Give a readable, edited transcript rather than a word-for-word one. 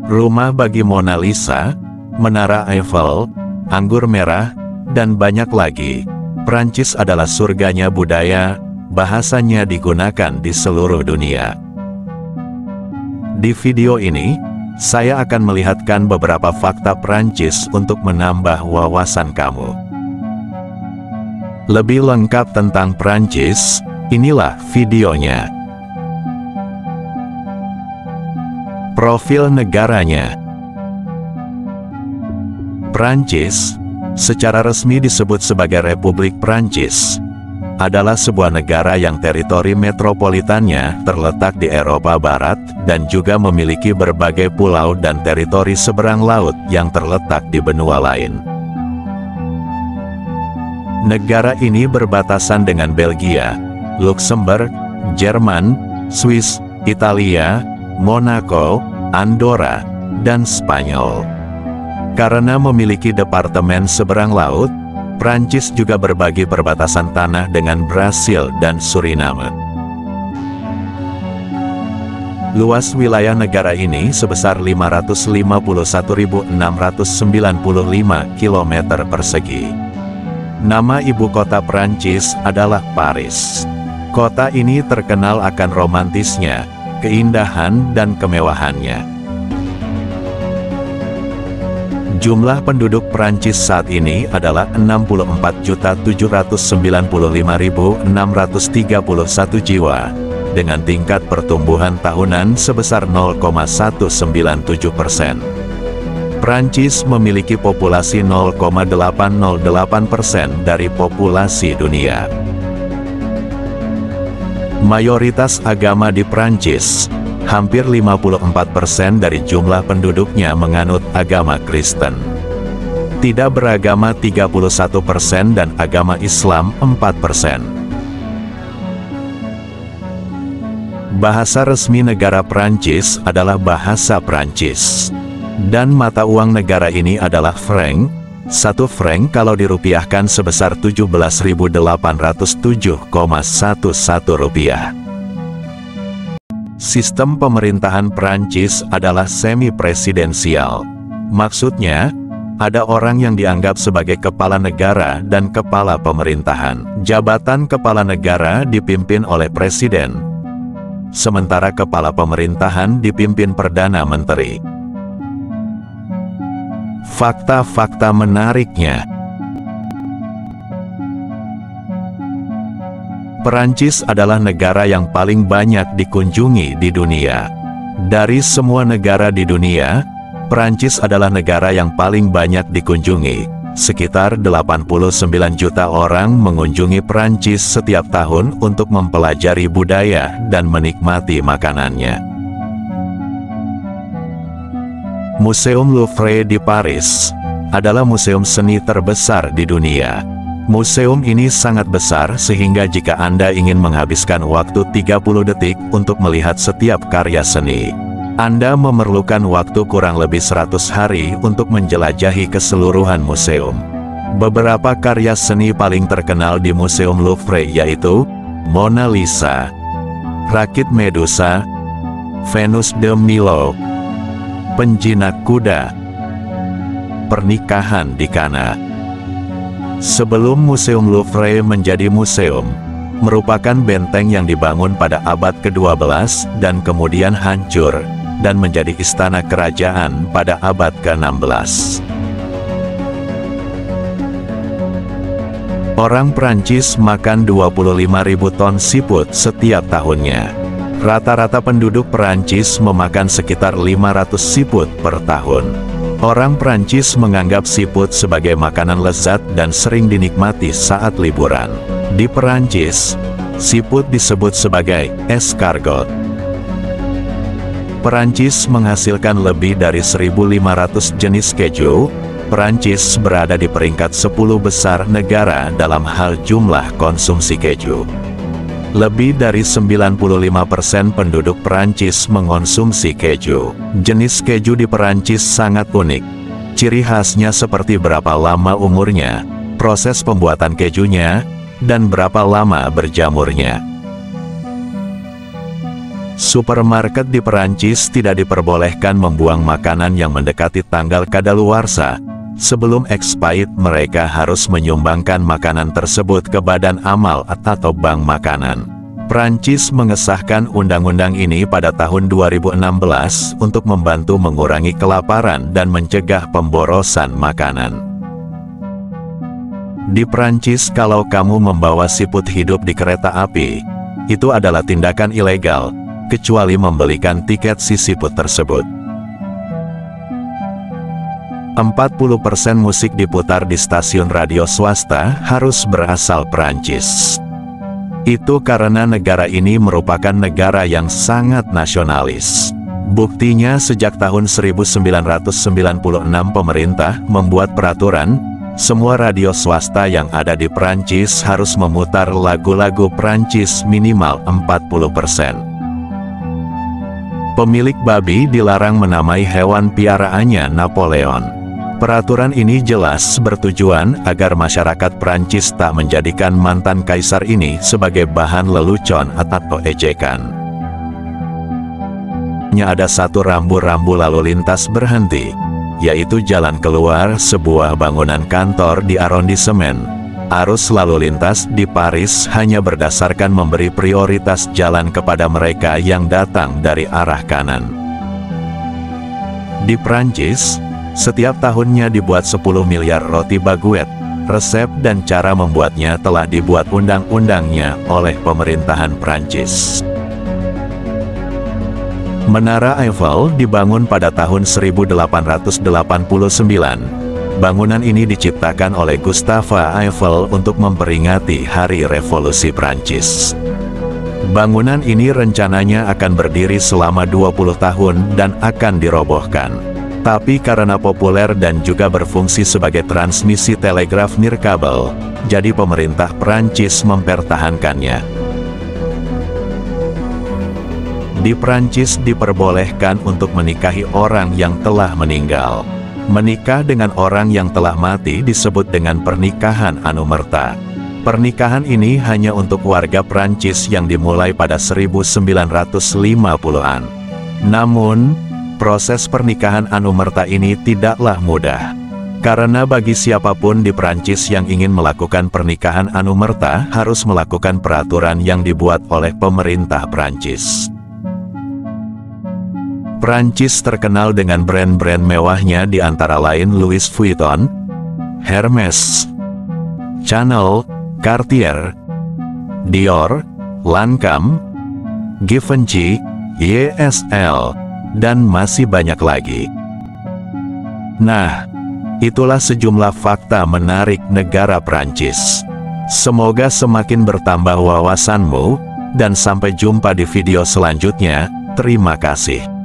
rumah bagi Mona Lisa, Menara Eiffel, anggur merah, dan banyak lagi. Prancis adalah surganya budaya, bahasanya digunakan di seluruh dunia. Di video ini, saya akan melihatkan beberapa fakta Prancis untuk menambah wawasan kamu. Lebih lengkap tentang Prancis, inilah videonya. Profil negaranya. Prancis, secara resmi disebut sebagai Republik Prancis, adalah sebuah negara yang teritori metropolitannya terletak di Eropa Barat dan juga memiliki berbagai pulau dan teritori seberang laut yang terletak di benua lain. Negara ini berbatasan dengan Belgia, Luxembourg, Jerman, Swiss, Italia, Monaco, Andorra, dan Spanyol. Karena memiliki departemen seberang laut, Prancis juga berbagi perbatasan tanah dengan Brasil dan Suriname. Luas wilayah negara ini sebesar 551.695 km persegi. Nama ibu kota Prancis adalah Paris. Kota ini terkenal akan romantisnya, keindahan dan kemewahannya. Jumlah penduduk Prancis saat ini adalah 64.795.631 jiwa, dengan tingkat pertumbuhan tahunan sebesar 0,197%. Prancis memiliki populasi 0,808% dari populasi dunia. Mayoritas agama di Prancis, hampir 54% dari jumlah penduduknya menganut agama Kristen. Tidak beragama 31% dan agama Islam 4%. Bahasa resmi negara Prancis adalah bahasa Prancis. Dan mata uang negara ini adalah franc. 1 franc kalau dirupiahkan sebesar 17.807,11 rupiah. Sistem pemerintahan Prancis adalah semi-presidensial. Maksudnya, ada orang yang dianggap sebagai kepala negara dan kepala pemerintahan. Jabatan kepala negara dipimpin oleh presiden, sementara kepala pemerintahan dipimpin Perdana Menteri. Fakta-fakta menariknya. Perancis adalah negara yang paling banyak dikunjungi di dunia. Dari semua negara di dunia, Perancis adalah negara yang paling banyak dikunjungi. Sekitar 89 juta orang mengunjungi Perancis setiap tahun untuk mempelajari budaya dan menikmati makanannya. Museum Louvre di Paris adalah museum seni terbesar di dunia. Museum ini sangat besar sehingga jika Anda ingin menghabiskan waktu 30 detik untuk melihat setiap karya seni, Anda memerlukan waktu kurang lebih 100 hari untuk menjelajahi keseluruhan museum. Beberapa karya seni paling terkenal di Museum Louvre yaitu Mona Lisa, Rakit Medusa, Venus de Milo, Penjinak Kuda, Pernikahan di Kana. Sebelum Museum Louvre menjadi museum, merupakan benteng yang dibangun pada abad ke-12 dan kemudian hancur, dan menjadi istana kerajaan pada abad ke-16. Orang Prancis makan 25.000 ton siput setiap tahunnya. Rata-rata penduduk Prancis memakan sekitar 500 siput per tahun. Orang Prancis menganggap siput sebagai makanan lezat dan sering dinikmati saat liburan. Di Perancis, siput disebut sebagai escargot. Perancis menghasilkan lebih dari 1.500 jenis keju. Perancis berada di peringkat 10 besar negara dalam hal jumlah konsumsi keju. Lebih dari 95% penduduk Perancis mengonsumsi keju. Jenis keju di Perancis sangat unik. Ciri khasnya seperti berapa lama umurnya, proses pembuatan kejunya, dan berapa lama berjamurnya. Supermarket di Perancis tidak diperbolehkan membuang makanan yang mendekati tanggal kadaluarsa. Sebelum expired, mereka harus menyumbangkan makanan tersebut ke Badan Amal atau Bank Makanan. Prancis mengesahkan undang-undang ini pada tahun 2016 untuk membantu mengurangi kelaparan dan mencegah pemborosan makanan. Di Prancis, kalau kamu membawa siput hidup di kereta api, itu adalah tindakan ilegal, kecuali membelikan tiket si siput tersebut. 40% musik diputar di stasiun radio swasta harus berasal Prancis. Itu karena negara ini merupakan negara yang sangat nasionalis. Buktinya sejak tahun 1996 pemerintah membuat peraturan, semua radio swasta yang ada di Prancis harus memutar lagu-lagu Prancis minimal 40%. Pemilik babi dilarang menamai hewan piaraannya Napoleon. Peraturan ini jelas bertujuan agar masyarakat Prancis tak menjadikan mantan kaisar ini sebagai bahan lelucon atau ejekan. Ada satu rambu-rambu lalu lintas berhenti, yaitu jalan keluar sebuah bangunan kantor di arondisemen. Arus lalu lintas di Paris hanya berdasarkan memberi prioritas jalan kepada mereka yang datang dari arah kanan. Di Prancis, setiap tahunnya dibuat 10 miliar roti baguette. Resep dan cara membuatnya telah dibuat undang-undangnya oleh pemerintahan Prancis. Menara Eiffel dibangun pada tahun 1889. Bangunan ini diciptakan oleh Gustave Eiffel untuk memperingati Hari Revolusi Prancis. Bangunan ini rencananya akan berdiri selama 20 tahun dan akan dirobohkan. Tapi karena populer dan juga berfungsi sebagai transmisi telegraf nirkabel, jadi pemerintah Prancis mempertahankannya. Di Prancis diperbolehkan untuk menikahi orang yang telah meninggal. Menikah dengan orang yang telah mati disebut dengan pernikahan anumerta. Pernikahan ini hanya untuk warga Prancis yang dimulai pada 1950-an. Namun, proses pernikahan anumerta ini tidaklah mudah. Karena bagi siapapun di Prancis yang ingin melakukan pernikahan anumerta harus melakukan peraturan yang dibuat oleh pemerintah Prancis. Prancis terkenal dengan brand-brand mewahnya di antara lain Louis Vuitton, Hermes, Chanel, Cartier, Dior, Lancôme, Givenchy, YSL, dan masih banyak lagi. Nah, itulah sejumlah fakta menarik negara Prancis. Semoga semakin bertambah wawasanmu, dan sampai jumpa di video selanjutnya. Terima kasih.